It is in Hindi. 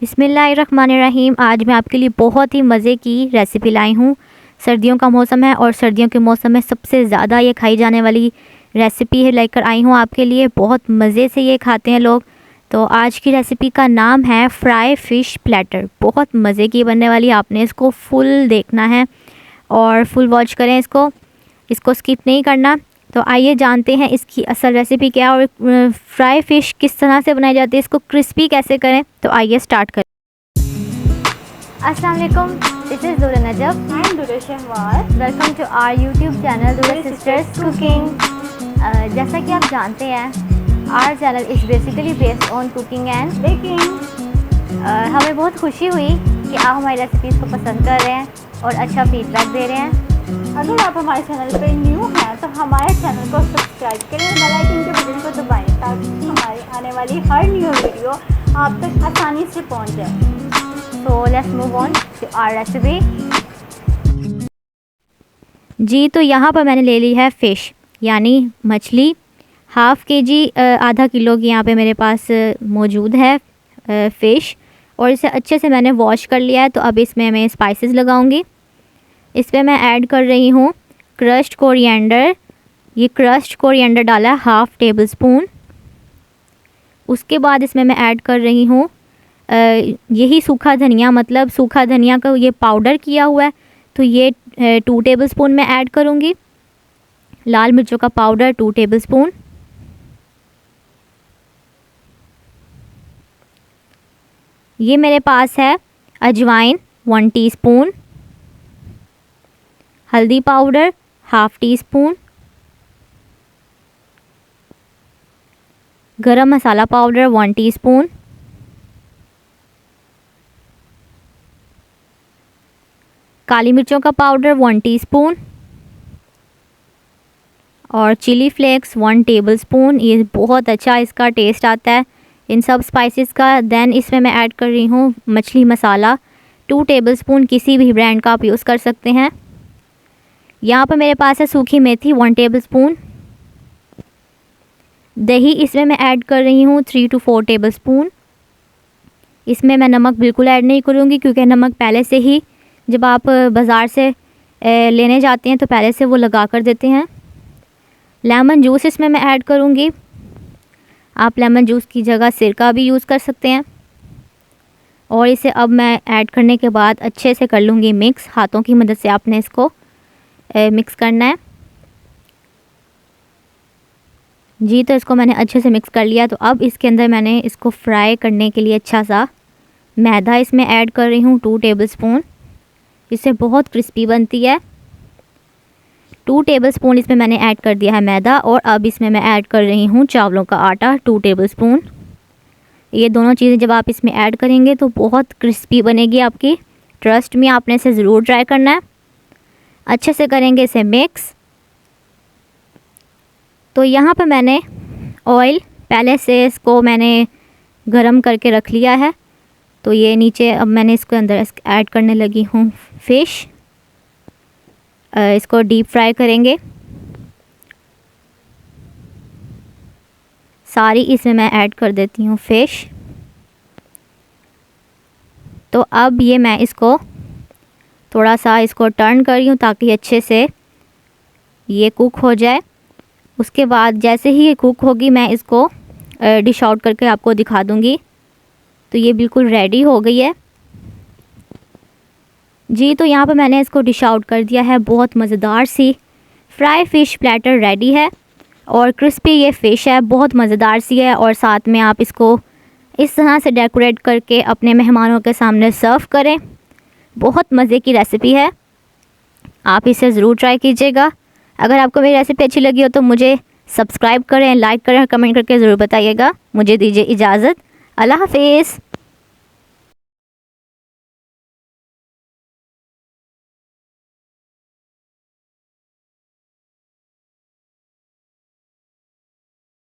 बिस्मिल्लाहिर्रहमानिर्रहीम। आज मैं आपके लिए बहुत ही मज़े की रेसिपी लाई हूँ। सर्दियों का मौसम है और सर्दियों के मौसम में सबसे ज़्यादा ये खाई जाने वाली रेसिपी है लेकर आई हूँ आपके लिए। बहुत मज़े से ये खाते हैं लोग। तो आज की रेसिपी का नाम है फ्राई फ़िश प्लेटर। बहुत मज़े की बनने वाली, आपने इसको फुल देखना है और फुल वॉच करें इसको स्किप नहीं करना। तो आइए जानते हैं इसकी असल रेसिपी क्या है और फ्राई फ़िश किस तरह से बनाई जाती है, इसको क्रिस्पी कैसे करें। तो आइए स्टार्ट करें। अस्सलाम वालेकुम, दिस इज़ दुरा Najab and Dura Shahwaz. Welcome to our YouTube channel Dura sisters cooking. जैसा कि आप जानते हैं, our channel is basically based on cooking and baking. हमें बहुत खुशी हुई कि आप हमारी रेसिपीज़ को पसंद कर रहे हैं और अच्छा फीडबैक दे रहे हैं। अगर आप हमारे चैनल पर न्यू हैं तो हमारे चैनल को सब्सक्राइब करें और बेल आइकन के बटन को दबाएं ताकि हमारी आने वाली हर न्यू वीडियो आप तक आसानी से पहुंच जाए। So let's move on to our recipe. जी, तो यहाँ पर मैंने ले ली है फ़िश यानी मछली। हाफ़ केजी आधा किलो की यहाँ पे मेरे पास मौजूद है फ़िश, और इसे अच्छे से मैंने वॉश कर लिया है। तो अब इसमें मैं स्पाइसेस लगाऊंगी। इस पर मैं ऐड कर रही हूँ क्रश्ड कोरिएंडर। ये क्रश्ड कोरिएंडर डाला है हाफ़ टेबल स्पून। उसके बाद इसमें मैं ऐड कर रही हूँ यही सूखा धनिया, मतलब सूखा धनिया का ये पाउडर किया हुआ है, तो ये 2 टेबल स्पून मैं ऐड करूँगी। लाल मिर्चों का पाउडर 2 टेबल स्पून। ये मेरे पास है अजवाइन 1 टीस्पून, हल्दी पाउडर हाफ़ टी स्पून, गरम मसाला पाउडर 1 टीस्पून, काली मिर्चों का पाउडर 1 टीस्पून और चिली फ्लेक्स 1 टेबलस्पून। ये बहुत अच्छा इसका टेस्ट आता है इन सब स्पाइसेस का। देन इसमें मैं ऐड कर रही हूँ मछली मसाला 2 टेबलस्पून, किसी भी ब्रांड का आप यूज़ कर सकते हैं। यहाँ पर मेरे पास है सूखी मेथी 1 टेबलस्पून। दही इसमें मैं ऐड कर रही हूँ 3 to 4 टेबलस्पून। इसमें मैं नमक बिल्कुल ऐड नहीं करूँगी क्योंकि नमक पहले से ही जब आप बाज़ार से लेने जाते हैं तो पहले से वो लगा कर देते हैं। लेमन जूस इसमें मैं ऐड करूँगी। आप लेमन जूस की जगह सिरका भी यूज़ कर सकते हैं। और इसे अब मैं ऐड करने के बाद अच्छे से कर लूँगी मिक्स। हाथों की मदद से आपने इसको मिक्स करना है। जी, तो इसको मैंने अच्छे से मिक्स कर लिया। तो अब इसके अंदर मैंने इसको फ्राई करने के लिए अच्छा सा मैदा इसमें ऐड कर रही हूँ 2 टेबलस्पून। इससे बहुत क्रिस्पी बनती है। 2 टेबलस्पून इसमें मैंने ऐड कर दिया है मैदा। और अब इसमें मैं ऐड कर रही हूँ चावलों का आटा 2 टेबलस्पून। ये दोनों चीज़ें जब आप इसमें ऐड करेंगे तो बहुत क्रिस्पी बनेगी आपकी। ट्रस्ट में आपने इसे ज़रूर ट्राई करना है। अच्छे से करेंगे इसे मिक्स। तो यहाँ पर मैंने ऑयल पहले से इसको मैंने गरम करके रख लिया है। तो ये नीचे अब मैंने इसके अंदर ऐड करने लगी हूँ फ़िश। इसको डीप फ्राई करेंगे सारी। इसमें मैं ऐड कर देती हूँ फ़िश। तो अब ये मैं इसको थोड़ा सा इसको टर्न कर रही हूँ ताकि अच्छे से ये कुक हो जाए। उसके बाद जैसे ही ये कुक होगी मैं इसको डिश आउट करके आपको दिखा दूँगी। तो ये बिल्कुल रेडी हो गई है। जी, तो यहाँ पर मैंने इसको डिश आउट कर दिया है। बहुत मज़ेदार सी फ्राई फ़िश प्लेटर रेडी है और क्रिस्पी ये फ़िश है, बहुत मज़ेदार सी है। और साथ में आप इसको इस तरह से डेकोरेट करके अपने मेहमानों के सामने सर्व करें। बहुत मज़े की रेसिपी है, आप इसे ज़रूर ट्राई कीजिएगा। अगर आपको मेरी रेसिपी अच्छी लगी हो तो मुझे सब्सक्राइब करें, लाइक करें और कमेंट करके ज़रूर बताइएगा। मुझे दीजिए इजाज़त। अल्लाह हाफ़िज़।